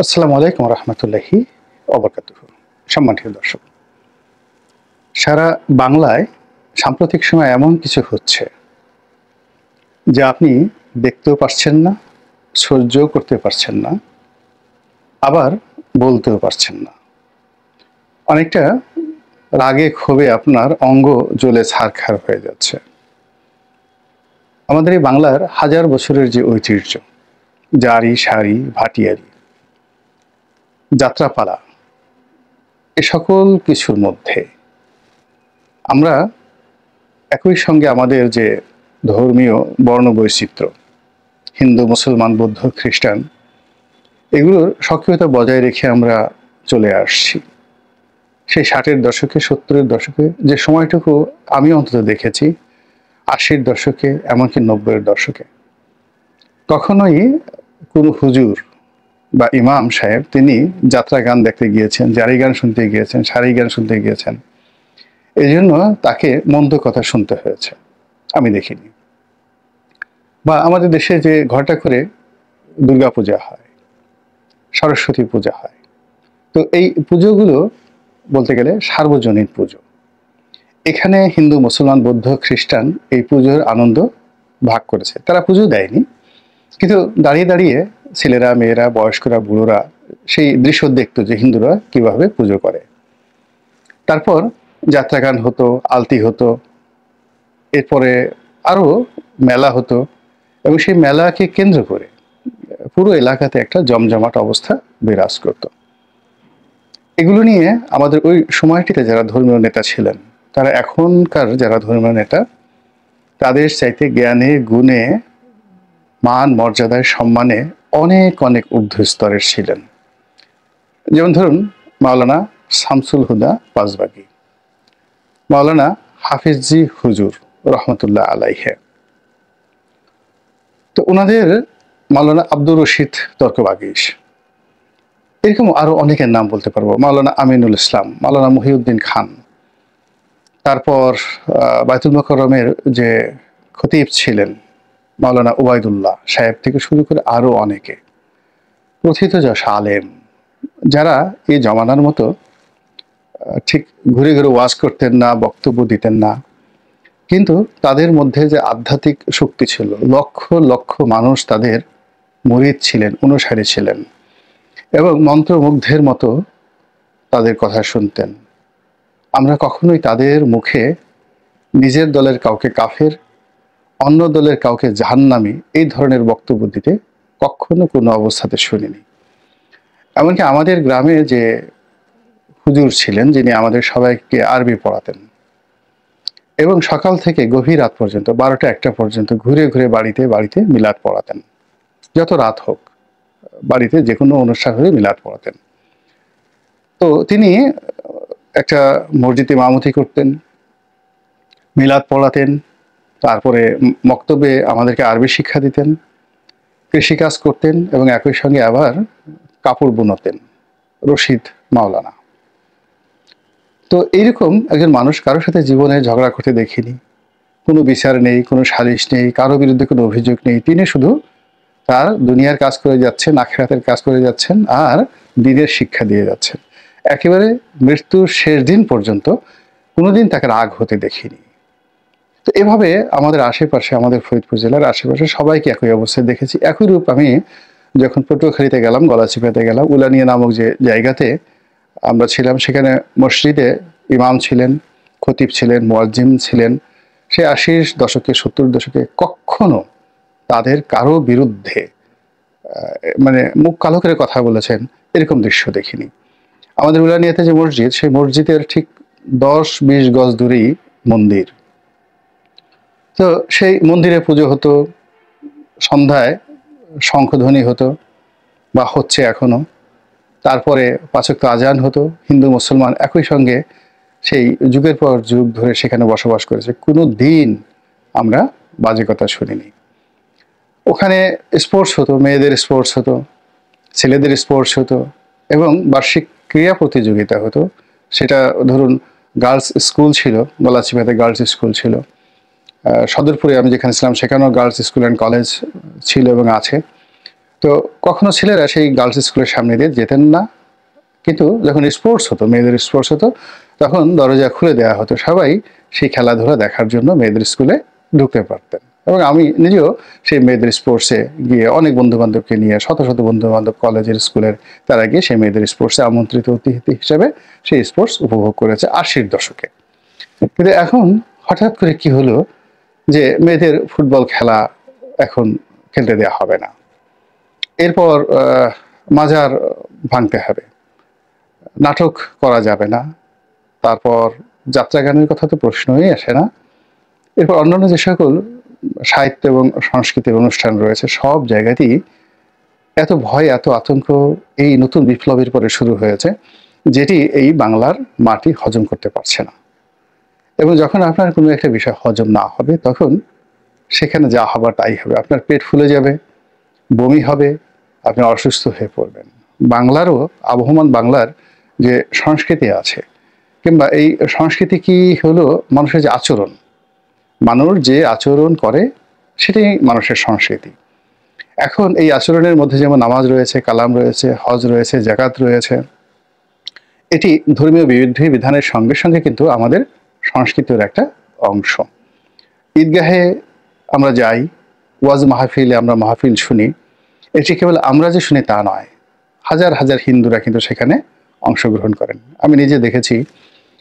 আসসালামু আলাইকুম রহমতুল্লাহি ওবরকাতুহু। সম্মানিত দর্শক, সারা বাংলায় সাম্প্রতিক সময় এমন কিছু হচ্ছে যা আপনি দেখতেও পারছেন না, সহ্যও করতে পারছেন না, আবার বলতেও পারছেন না। অনেকটা রাগে ক্ষোভে আপনার অঙ্গ জ্বলে ছারখার হয়ে যাচ্ছে। আমাদের এই বাংলার হাজার বছরের যে ঐতিহ্য, জারি সারি ভাটিয়ারি যাত্রাপালা, এ সকল কিছুর মধ্যে আমরা একই সঙ্গে আমাদের যে ধর্মীয় বর্ণবৈচিত্র্য, হিন্দু মুসলমান বৌদ্ধ খ্রিস্টান, এগুলোর সক্রিয়তা বজায় রেখে আমরা চলে আসছি। সেই 60-এর দশকে 70-এর দশকে যে সময়টুকু আমি অন্তত দেখেছি, 80-এর দশকে এমনকি 90-এর দশকে, কখনোই কোনো হুজুর বা ইমাম সাহেব তিনি যাত্রা গান দেখতে গিয়েছেন, জারি গান শুনতে গিয়েছেন, সারি গান শুনতে গিয়েছেন, এই জন্য তাকে মন্দ কথা শুনতে হয়েছে, আমি দেখিনি। বা আমাদের দেশে যে ঘটা করে দুর্গা পূজা হয়, সরস্বতী পূজা হয়, তো এই পুজোগুলো বলতে গেলে সার্বজনীন পুজো। এখানে হিন্দু মুসলমান বৌদ্ধ খ্রিস্টান এই পুজোর আনন্দ ভাগ করেছে। তারা পুজো দেয়নি, কিন্তু দাঁড়িয়ে দাঁড়িয়ে ছেলেরা মেয়েরা বয়স্করা বুড়োরা সেই দৃশ্য দেখতো যে হিন্দুরা কিভাবে পুজো করে। তারপর যাত্রাগান হতো, আলতি হতো, এরপরে আরও মেলা হতো, এবং সেই মেলাকে কেন্দ্র করে পুরো এলাকাতে একটা জমজমাট অবস্থা বিরাজ করত। এগুলো নিয়ে আমাদের ওই সময়টিতে যারা ধর্মীয় নেতা ছিলেন, তারা এখনকার যারা ধর্মীয় নেতা, তাদের চাইতে জ্ঞানে গুণে মান মর্যাদায় সম্মানে অনেক অনেক ঊর্ধ্ব স্তরের ছিলেন। যেমন ধরুন মাওলানা শামসুল হুদা পাঁচবাগী, মাওলানা হাফিজি হুজুর রহমতুল্লাহ আলাইহে, তো ওনাদের মাওলানা আব্দুর রশিদ তর্কবাগীশ, এরকম আরো অনেকের নাম বলতে পারবো, মাওলানা আমিনুল ইসলাম, মাওলানা মহিউদ্দিন খান, তারপর বায়তুল মোকাররমের যে খতিব ছিলেন মাওলানা ওবায়দুল্লাহ সাহেব থেকে শুরু করে আরো অনেকে প্রথিতযশ আলেম, যারা এই জমানার মতো ঠিক ঘুরে ঘুরে ওয়াজ করতেন না, বক্তব্য দিতেন না, কিন্তু তাদের মধ্যে যে আধ্যাত্মিক শক্তি ছিল, লক্ষ লক্ষ মানুষ তাদের মুরিদ ছিলেন, অনুসারী ছিলেন, এবং মন্ত্রমুগ্ধের মতো তাদের কথা শুনতেন। আমরা কখনোই তাদের মুখে নিজের দলের কাউকে কাফের, অন্য দলের কাউকে জাহান্নামী এই ধরনের বক্তব্য দিতে কখনো কোনো অবস্থাতে শুনিনি। এমনকি আমাদের গ্রামে যে হুজুর ছিলেন, যিনি আমাদের সবাইকে আরবি পড়াতেন, এবং সকাল থেকে গভীর রাত পর্যন্ত 12টা-1টা পর্যন্ত ঘুরে ঘুরে বাড়িতে বাড়িতে মিলাদ পড়াতেন। যত রাত হোক, বাড়িতে যে কোনো অনুষ্ঠান হলে মিলাদ পড়াতেন। তো তিনি একটা মসজিদে ইমামতি করতেন, মিলাদ পড়াতেন, তারপরে মক্তবে আমাদেরকে আরবি শিক্ষা দিতেন, কৃষিকাজ করতেন, এবং একই সঙ্গে আবার কাপড় বুনতেন। রশিদ মাওলানা। তো এইরকম একজন মানুষ কারোর সাথে জীবনে ঝগড়া করতে দেখিনি, কোনো বিচার নেই, কোনো সালিশ নেই, কারো বিরুদ্ধে কোনো অভিযোগ নেই। তিনি শুধু তার দুনিয়ার কাজ করে যাচ্ছেন, আখিরাতের কাজ করে যাচ্ছেন, আর দ্বীনের শিক্ষা দিয়ে যাচ্ছেন। একেবারে মৃত্যুর শেষ দিন পর্যন্ত কোনোদিন তাকে রাগ হতে দেখিনি। তো এভাবে আমাদের আশেপাশে, আমাদের ফরিদপুর জেলার আশেপাশে সবাইকে একই অবস্থায় দেখেছি। একই রূপ আমি যখন পটুয়াখালীতে গেলাম, গলাচিপাতে গেলাম, উলানিয়া নামক যে জায়গাতে আমরা ছিলাম, সেখানে মসজিদে ইমাম ছিলেন, খতিব ছিলেন, মুয়াজ্জিম ছিলেন। সে 80-র দশকে 70-র দশকে কখনো তাদের কারো বিরুদ্ধে মানে মুখ কালো করে কথা বলেছেন এরকম দৃশ্য দেখিনি। আমাদের উলানিয়াতে যে মসজিদ, সেই মসজিদের ঠিক 10-20 গজ দূরেই মন্দির। তো সেই মন্দিরে পুজো হতো, সন্ধ্যায় শঙ্খধ্বনি হতো বা হচ্ছে এখনো, তারপরে 5 ওয়াক্ত আজান হতো। হিন্দু মুসলমান একই সঙ্গে সেই যুগের পর যুগ ধরে সেখানে বসবাস করেছে, কোনো দিন আমরা বাজে কথা শুনিনি। ওখানে স্পোর্টস হতো, মেয়েদের স্পোর্টস হতো, ছেলেদের স্পোর্টস হতো, এবং বার্ষিক ক্রীড়া প্রতিযোগিতা হতো। সেটা ধরুন গার্লস স্কুল ছিল, গলাচিপাতে গার্লস স্কুল ছিল, সদরপুরে আমি যেখানে ছিলাম সেখানেও গার্লস স্কুল অ্যান্ড কলেজ ছিল এবং আছে। তো তো কখনো ছেলেরা সেই গার্লস স্কুলের সামনে দিয়ে যেতেন না, কিন্তু যখন স্পোর্টস হতো, মেয়েদের স্পোর্টস হতো, তখন দরজা খুলে দেওয়া হতো, সবাই সেই খেলাধুলা দেখার জন্য মেয়েদের স্কুলে ঢুকতে পারতেন। এবং আমি নিজেও সেই মেয়েদের স্পোর্টসে গিয়ে অনেক বন্ধুবান্ধবকে নিয়ে, শত শত বন্ধুবান্ধব কলেজের, স্কুলের, তারা গিয়ে সেই মেয়েদের স্পোর্টসে আমন্ত্রিত অতিথি হিসেবে সেই স্পোর্টস উপভোগ করেছে 80-র দশকে। কিন্তু এখন হঠাৎ করে কি হলো যে মেয়েদের ফুটবল খেলা এখন খেলতে দেওয়া হবে না, এরপর মাজার ভাঙতে হবে, নাটক করা যাবে না, তারপর যাত্রা গানের কথা তো প্রশ্নই আসে না, এরপর অন্যান্য যে সকল সাহিত্য এবং সংস্কৃতির অনুষ্ঠান রয়েছে সব জায়গাতেই এত ভয়, এত আতঙ্ক এই নতুন বিপ্লবের পরে শুরু হয়েছে, যেটি এই বাংলার মাটি হজম করতে পারছে না। এবং যখন আপনার কোনো একটা বিষয় হজম না হবে, তখন সেখানে যা হবার তাই হবে। আপনার পেট ফুলে যাবে, বমি হবে, আপনি অসুস্থ হয়ে পড়বেন। বাংলারও, আবহমান বাংলার যে সংস্কৃতি আছে, কিংবা এই সংস্কৃতি কি হলো মানুষের যে আচরণ, মানুষ যে আচরণ করে সেটাই মানুষের সংস্কৃতি। এখন এই আচরণের মধ্যে যেমন নামাজ রয়েছে, কালাম রয়েছে, হজ রয়েছে, জাকাত রয়েছে, এটি ধর্মীয় বিধানের সঙ্গে সঙ্গে কিন্তু আমাদের সংস্কৃতির একটা অংশ। ঈদগাহে আমরা যাই, ওয়াজ মাহফিলে আমরা মাহফিল শুনি, এটি কেবল আমরা যে শুনি তা নয়, হাজার হাজার হিন্দুরা কিন্তু সেখানে অংশগ্রহণ করেন। আমি নিজে দেখেছি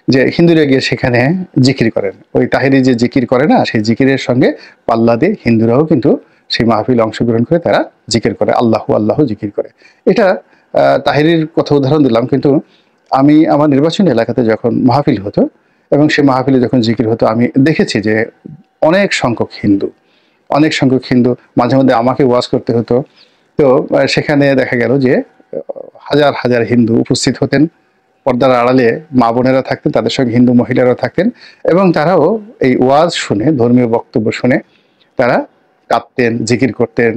যে হিন্দুরা গিয়ে সেখানে জিকির করেন, ওই তাহিরি যে জিকির করে না, সেই জিকিরের সঙ্গে পাল্লা দিয়ে হিন্দুরাও কিন্তু সেই মাহফিল অংশগ্রহণ করে তারা জিকির করে, আল্লাহ আল্লাহ জিকির করে। এটা তাহিরির কথা উদাহরণ দিলাম, কিন্তু আমি আমার নির্বাচনী এলাকাতে যখন মাহফিল হতো এবং সেই মাহফিলে যখন জিকির হতো, আমি দেখেছি যে অনেক সংখ্যক হিন্দু, অনেক সংখ্যক হিন্দু, মাঝে মধ্যে আমাকে ওয়াজ করতে হতো। তো সেখানে দেখা গেল যে হাজার হাজার হিন্দু উপস্থিত হতেন, পর্দার আড়ালে মা বোনেরা থাকতেন, তাদের সঙ্গে হিন্দু মহিলারাও থাকতেন, এবং তারাও এই ওয়াজ শুনে, ধর্মীয় বক্তব্য শুনে তারা কাঁদতেন, জিকির করতেন।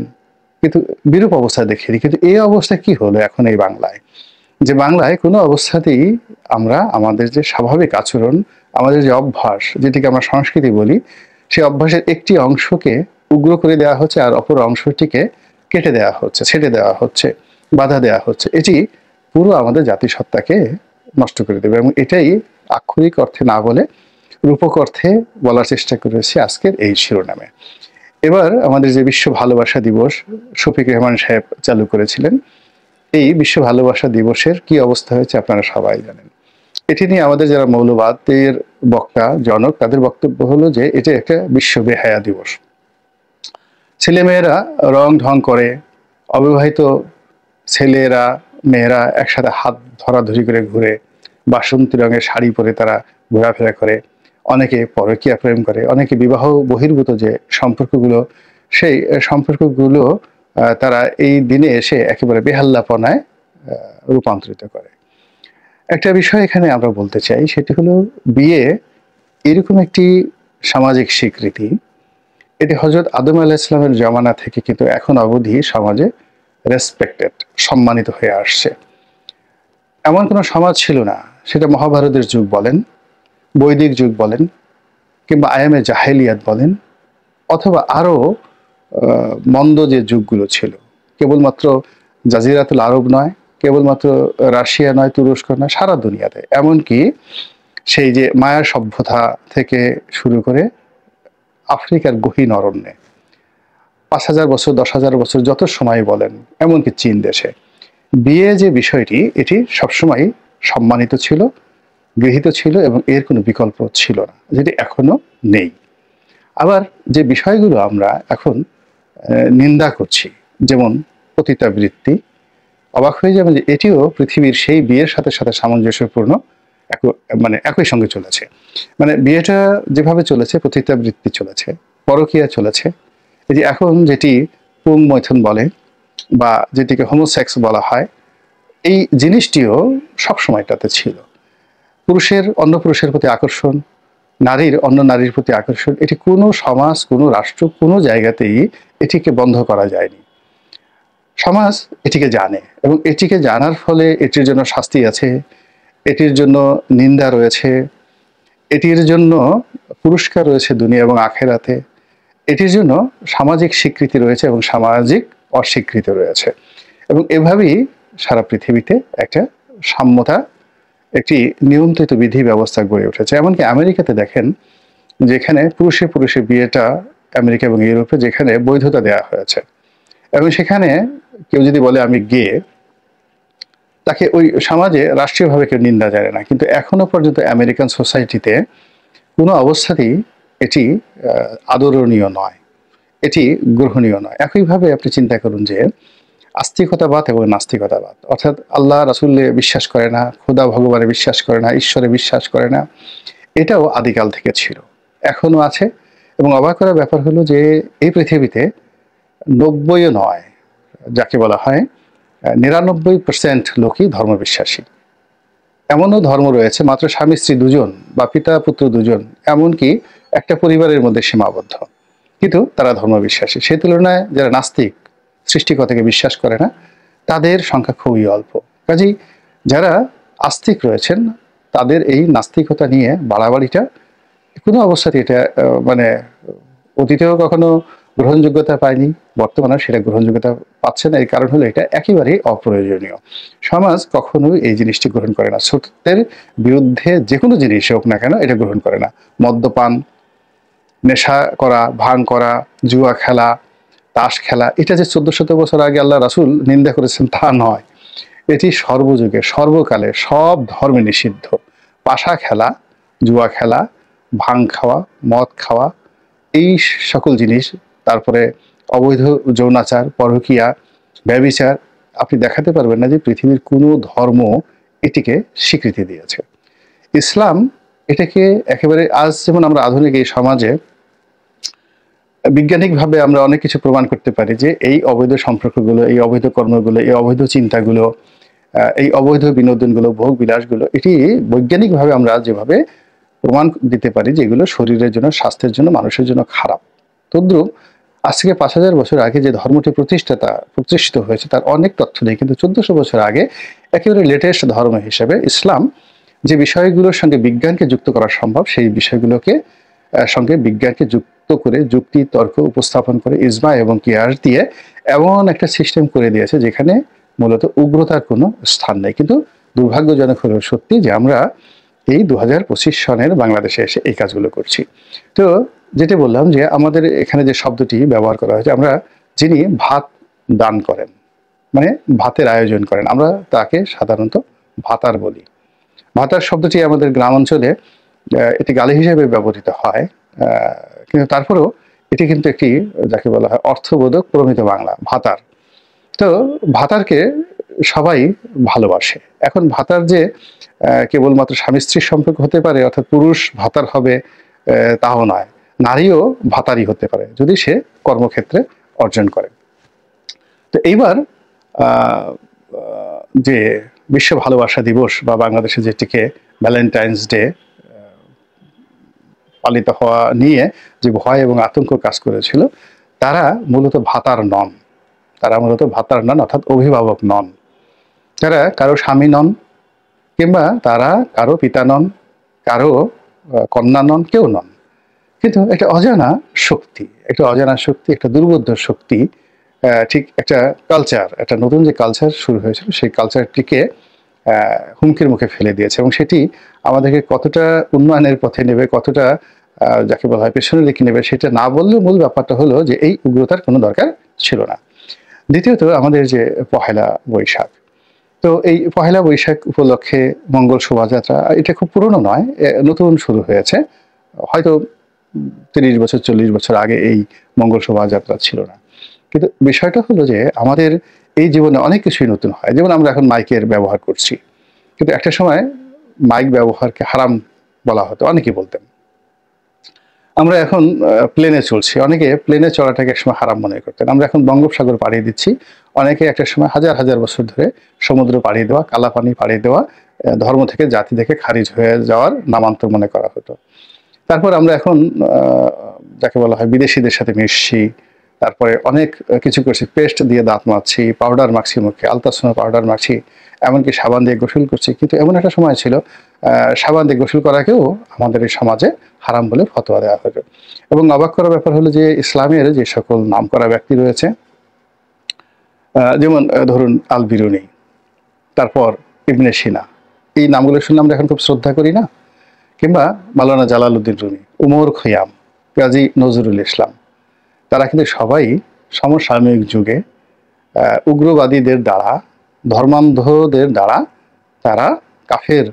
কিন্তু বিরূপ অবস্থা দেখিনি। কিন্তু এই অবস্থা কি হলো এখন এই বাংলায়, যে বাংলায় কোনো অবস্থাতেই আমরা আমাদের যে স্বাভাবিক আচরণ, আমাদের যে অভ্যাস, যেটিকে আমরা সংস্কৃতি বলি, সেই অভ্যাসের একটি অংশকে উগ্র করে দেওয়া হচ্ছে, আর অপর অংশটিকে কেটে দেওয়া হচ্ছে, ছেটে দেওয়া হচ্ছে, বাধা দেওয়া হচ্ছে। এটি পুরো আমাদের জাতিসত্তাকে নষ্ট করে দেবে, এবং এটাই আক্ষরিক অর্থে না বলে রূপক অর্থে বলার চেষ্টা করেছি আজকের এই শিরোনামে। এবার আমাদের যে বিশ্ব ভালোবাসা দিবস শফিক রেহমান সাহেব চালু করেছিলেন, এই বিশ্ব ভালোবাসা দিবসের কি অবস্থা হয়েছে আপনারা সবাই জানেন। এটি নিয়ে আমাদের যারা মৌলবাদের বক্তা, জনক, তাদের বক্তব্য হলো যে এটা একটা বিশ্ব বেহায়া দিবস। ছেলেমেয়েরা রং ঢং করে, অবিবাহিত ছেলেরা মেয়েরা একসাথে হাত ধরাধরি করে ঘুরে, বাসন্তী রঙের শাড়ি পরে তারা ঘোরাফেরা করে, অনেকে পরকীয়া প্রেম করে, অনেকে বিবাহ বহির্ভূত যে সম্পর্কগুলো, সেই সম্পর্কগুলো তারা এই দিনে এসে একেবারে বেহাল্লাপনায় রূপান্তরিত করে। একটা বিষয় এখানে আমরা বলতে চাই, সেটি হলো বিয়ে এরকম একটি সামাজিক স্বীকৃতি, এটি হযরত আদম আলাইহিস সালামের জামানা থেকে কিন্তু এখন অবধি সমাজে রেসপেক্টেড, সম্মানিত হয়ে আসছে। এমন কোনো সমাজ ছিল না, সেটা মহাভারতের যুগ বলেন, বৈদিক যুগ বলেন, কিংবা আয়ামে জাহেলিয়াত বলেন, অথবা আরও মন্দ যে যুগগুলো ছিল, কেবলমাত্র জাজিরাতুল আরব নয়, কেবলমাত্র রাশিয়া নয়, তুরস্ক নয়, সারা দুনিয়াতে, এমনকি সেই যে মায়া সভ্যতা থেকে শুরু করে আফ্রিকার গহীন অরণ্যে ৫,০০০ বছর, ১০,০০০ বছর, যত সময় বলেন, এমনকি চীন দেশে, বিয়ে যে বিষয়টি, এটি সবসময় সম্মানিত ছিল, গৃহীত ছিল, এবং এর কোনো বিকল্প ছিল না, যেটি এখনো নেই। আবার যে বিষয়গুলো আমরা এখন নিন্দা করছি, যেমন পতিতাবৃত্তি, অবাক হয়ে যাবেন যে এটিও পৃথিবীর সেই বিয়ের সাথে সাথে সামঞ্জস্যপূর্ণ, মানে একই সঙ্গে চলেছে। মানে বিয়েটা যেভাবে চলেছে, পতিতাবৃত্তি চলেছে, পরকীয়া চলেছে, এই যে এখন যেটি পুং মৈথুন বলে বা যেটিকে হোমোসেক্স বলা হয়, এই জিনিসটিও সবসময়টাতে ছিল। পুরুষের অন্য পুরুষের প্রতি আকর্ষণ, নারীর অন্য নারীর প্রতি আকর্ষণ, এটি কোনো সমাজ, কোনো রাষ্ট্র, কোনো জায়গাতেই এটিকে বন্ধ করা যায়নি। সমাজ এটিকে জানে, এবং এটিকে জানার ফলে এটির জন্য শাস্তি আছে, এটির জন্য নিন্দা রয়েছে, এটির জন্য পুরস্কার রয়েছে দুনিয়া এবং আখেরাতে, এটির জন্য সামাজিক স্বীকৃতি রয়েছে এবং সামাজিক অস্বীকৃত রয়েছে। এবং এভাবেই সারা পৃথিবীতে একটা সাম্যতা, একটি নিয়ন্ত্রিত বিধি ব্যবস্থা গড়ে উঠেছে। এমনকি আমেরিকাতে দেখেন, যেখানে পুরুষে পুরুষে বিয়েটা আমেরিকা এবং ইউরোপে যেখানে বৈধতা দেওয়া হয়েছে, এবং সেখানে কেউ যদি বলে আমি গে, তাকে ওই সমাজে রাষ্ট্রীয়ভাবে কেউ নিন্দা জানে না। কিন্তু এখনো পর্যন্ত আমেরিকান সোসাইটিতে কোনো অবস্থাতেই এটি আদরণীয় নয়, এটি গ্রহণীয় নয়। একইভাবে আপনি চিন্তা করুন যে আস্তিকতাবাদ এবং নাস্তিকতাবাদ, অর্থাৎ আল্লাহ রাসূলে বিশ্বাস করে না, খোদা ভগবানে বিশ্বাস করে না, ঈশ্বরে বিশ্বাস করে না, এটাও আদিকাল থেকে ছিল, এখনো আছে। এবং অবাক করার ব্যাপার হলো যে এই পৃথিবীতে ৯০ও নয়, যাকে বলা হয় ৯৯% লোকই ধর্মবিশ্বাসী। এমনও ধর্ম রয়েছে মাত্র স্বামী স্ত্রী দুজন বা পিতা পুত্র দুজন, এমনকি একটা পরিবারের মধ্যে সীমাবদ্ধ, কিন্তু তারা ধর্মবিশ্বাসী। সেই তুলনায় যারা নাস্তিক, সৃষ্টিকর্তাকে বিশ্বাস করে না, তাদের সংখ্যা খুবই অল্প। কাজেই যারা আস্তিক রয়েছেন, তাদের এই নাস্তিকতা নিয়ে বাড়াবাড়িটা কোনো অবস্থাতে এটা মানে অতীতেও কখনো গ্রহণযোগ্যতা পায়নি, বর্তমানেও সেটা গ্রহণযোগ্যতা পাচ্ছে না। এর কারণ হলো এটা একেবারেই অপ্রয়োজনীয়। সমাজ কখনোই এই জিনিসটি গ্রহণ করে না। সত্যের বিরুদ্ধে যে কোনো জিনিস হোক না কেন, এটা গ্রহণ করে না। মদ্যপান, নেশা করা, ভাং করা, জুয়া খেলা, তাস খেলা, এটা যে ১৪০০ বছর আগে আল্লাহ রাসূল নিন্দা করেছেন তা নয়। এটি সর্বযুগে সর্বকালে সব ধর্মে নিষিদ্ধ। পাশা খেলা, জুয়া খেলা, ভাং খাওয়া, মদ খাওয়া, এই সকল জিনিস, তারপরে অবৈধ যৌনাচার, পরকীয়া, ব্যভিচার, আপনি দেখাতে পারবেন না যে পৃথিবীর কোনো ধর্ম এটিকে স্বীকৃতি দিয়েছে। ইসলাম এটাকে একেবারে, আজ যেমন আমরা আধুনিক এই সমাজে বিজ্ঞানিকভাবে আমরা অনেক কিছু প্রমাণ করতে পারি যে এই অবৈধ সম্পর্কগুলো, এই অবৈধ কর্মগুলো, এই অবৈধ চিন্তাগুলো, এই অবৈধ বিনোদনগুলো, ভোগ বিলাসগুলো, এটি বৈজ্ঞানিকভাবে আমরা যেভাবে প্রমাণ দিতে পারি যে এগুলো শরীরের জন্য, স্বাস্থ্যের জন্য, মানুষের জন্য খারাপ। তদ্রূপ আজ থেকে ৫,০০০ বছর আগে যে ধর্মটি প্রতিষ্ঠিত হয়েছে তার অনেক তথ্য নেই, কিন্তু ১৪০০ বছর আগে একেবারে লেটেস্ট ধর্ম হিসেবে ইসলাম যে বিষয়গুলোর সঙ্গে বিজ্ঞানকে যুক্ত করা সম্ভব, সেই বিষয়গুলোকে সঙ্গে বিজ্ঞানকে যুক্ত করে, যুক্তি তর্ক উপস্থাপন করে, ইজমা এবং কিয়াস দিয়ে এমন একটা সিস্টেম করে দিয়েছে যেখানে মূলত উগ্রতার কোনো স্থান নেই। কিন্তু দুর্ভাগ্যজনক হলো সত্যি যে আমরা এই ২০২৫ সনের বাংলাদেশে এসে এই কাজগুলো করছি। তো যেটা বললাম যে আমাদের এখানে যে শব্দটি ব্যবহার করা হয়েছে, আমরা যিনি ভাত দান করেন, মানে ভাতের আয়োজন করেন, আমরা তাকে সাধারণত ভাতার বলি। ভাতার শব্দটি আমাদের গ্রাম অঞ্চলে এটি গালি হিসেবে ব্যবহৃত হয়, কিন্তু তারপরেও এটি কিন্তু একটি যাকে বলা হয় অর্থবোধক প্রমিত বাংলা, ভাতার। তো ভাতারকে সবাই ভালোবাসে। এখন ভাতার যে কেবলমাত্র স্বামী স্ত্রীর সম্পর্ক হতে পারে, অর্থাৎ পুরুষ ভাতার হবে তাও নয়, নারীও ভাতারই হতে পারে যদি সে কর্মক্ষেত্রে অর্জন করে। তো এইবার যে বিশ্ব ভালোবাসা দিবস বা বাংলাদেশে যেটিকে ভ্যালেন্টাইন্স ডে পালিত হওয়া নিয়ে যে ভয় এবং আতঙ্ক কাজ করেছিল, তারা মূলত ভাতার নন। তারা মূলত ভাতার নন, অর্থাৎ অভিভাবক নন। তারা কারো স্বামী নন, কিংবা তারা কারো পিতা নন, কারো কন্যা নন, কেউ নন। কিন্তু একটা অজানা শক্তি, একটা দুর্বোধ্য শক্তি, ঠিক একটা কালচার, একটা নতুন যে কালচার শুরু হয়েছিল, সেই কালচারটিকে হুমকির মুখে ফেলে দিয়েছে। এবং সেটি আমাদেরকে কতটা উন্নয়নের পথে নেবে, কতটা যাকে বলা হয় পেছনের দিকে নেবে, সেটা না বললেও মূল ব্যাপারটা হলো যে এই উগ্রতার কোনো দরকার ছিল না। দ্বিতীয়ত, আমাদের যে পহেলা বৈশাখ, তো এই পহেলা বৈশাখ উপলক্ষে মঙ্গল শোভাযাত্রা, এটা খুব পুরনো নয়, নতুন শুরু হয়েছে। হয়তো ৩০ বছর ৪০ বছর আগে এই মঙ্গল শোভাযাত্রা ছিল না। কিন্তু বিষয়টা হলো যে আমাদের এই জীবনে অনেক কিছুই নতুন হয়। যেমন আমরা এখন মাইকের ব্যবহার করছি, কিন্তু একটা সময় মাইক ব্যবহারকে হারাম বলা হতো, অনেকেই বলতেন। আমরা এখন প্লেনে চলছি, অনেকে প্লেনে চড়াটাকে একসময় হারাম মনে করতেন। আমরা এখন বঙ্গোপসাগর পাড়ি দিচ্ছি, অনেকে একটা সময় হাজার হাজার বছর ধরে সমুদ্র পাড়ি দেওয়া, কালাপানি পাড়ি দেওয়া ধর্ম থেকে, জাতি থেকে খারিজ হয়ে যাওয়ার নামান্তর মনে করা হতো। তারপর আমরা এখন যাকে বলা হয় বিদেশিদের সাথে মিশছি, তারপরে অনেক কিছু করছি, পেস্ট দিয়ে দাঁত মাজছি, পাউডার মাখছি মুখে, আলতাসোনা পাউডার মাখছি, এমনকি সাবান দিয়ে গোসল করছি। কিন্তু এমন একটা সময় ছিল সাবান দিয়ে গোসল করাকেও আমাদের এই সমাজে হারাম বলে ফতোয়া দেওয়া হতো। এবং অবাক করার ব্যাপার হলো যে ইসলামের যে সকল নামকরা ব্যক্তি রয়েছে, যেমন ধরুন আল বিরুনি, তারপর ইবনে সিনা, এই নামগুলো শুনলে আমরা এখন খুব শ্রদ্ধা করি না? কিংবা মাওলানা জালালউদ্দিন রুমি, উমর খৈয়াম, কাজী নজরুল ইসলাম, তারা কিন্তু সবাই সমসাময়িক যুগে উগ্রবাদীদের দ্বারা, ধর্মান্ধদের দ্বারা তারা কাফের